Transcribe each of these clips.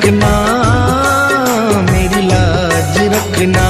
रखना, मेरी लाज रखना।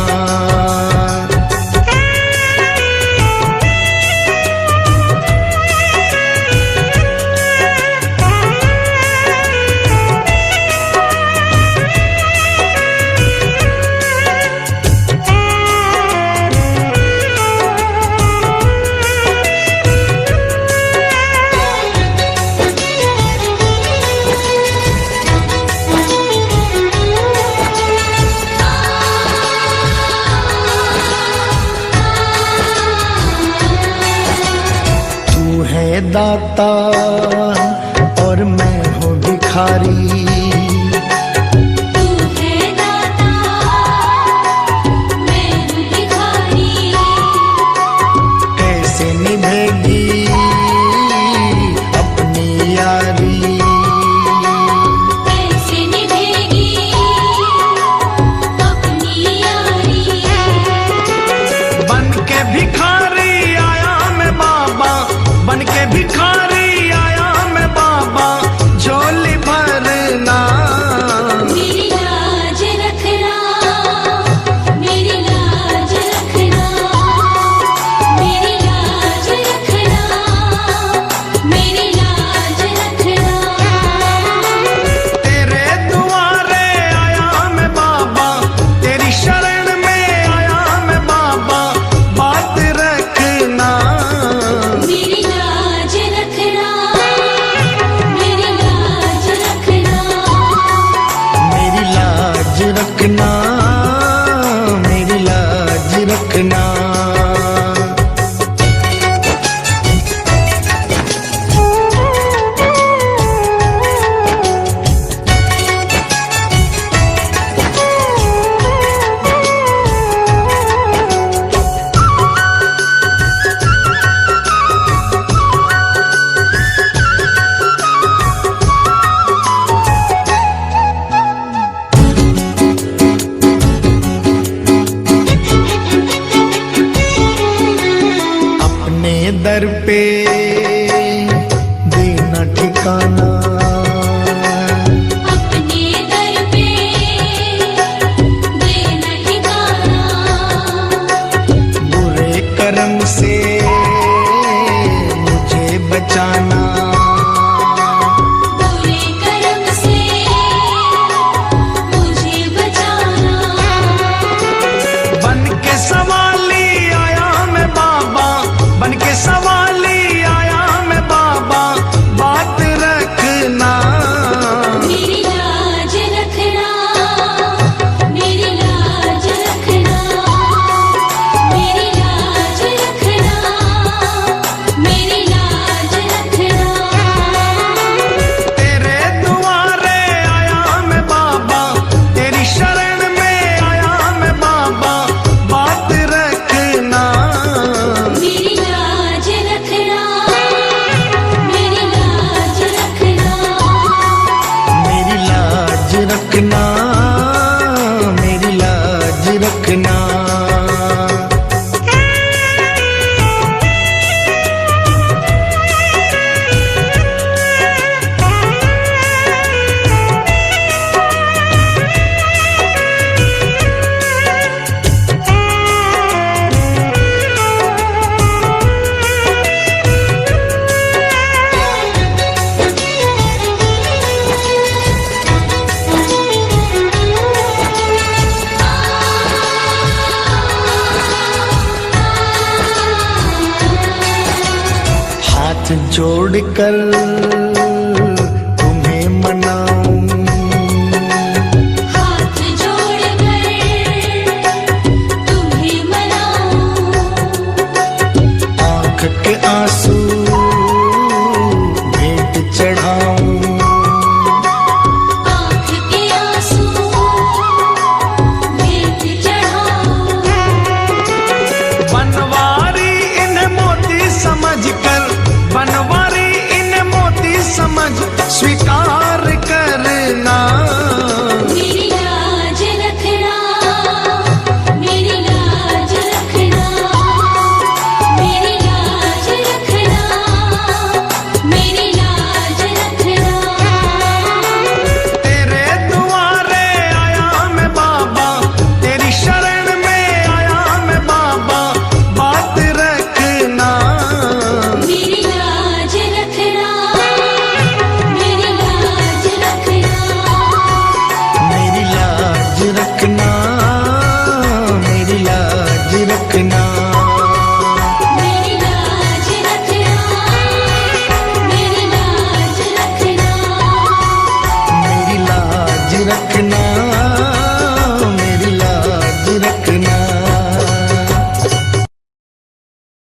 दाता और मैं हूँ भिखारी, तू है दाता मैं हूँ भिखारी। कैसे निभेगी अपनी यारी, कैसे निभेगी अपनी यारी। बन के भिखारी आया मैं बाबा, बन के भिखारी आया मैं बाबा, झोली भरना, मेरी लाज रखना, मेरी लाज रखना, मेरी लाज रखना, मेरी लाज रखना। तेरे दुआरे आया मैं बाबा, तेरी शरण में आया मैं बाबा, बात रखना, मेरी लाज रखना, मेरी लाज रखना। मेरी लाज रखना, मेरी लाज रखना। अपने दर पे देना ठिकाना, अपने दर पे देना ठिकाना। बुरे कर्म से मुझे बचाना, बुरे कर्म से मुझे बचाना। बन के सवाली आया मैं बाबा, बन के सवाली आया मैं बाबा, बात रखना, मेरी लाज रखना, मेरी लाज रखना, मेरी लाज रखना, मेरी लाज रखना। तेरे दुआरे आया मैं बाबा, तेरी शरण में आया मैं बाबा, बात रखना, मेरी लाज रखना, मेरी लाज रखना। मेरी लाज रखना, मेरी लाज रखना। हाथ जोड़कर तुम्हें मना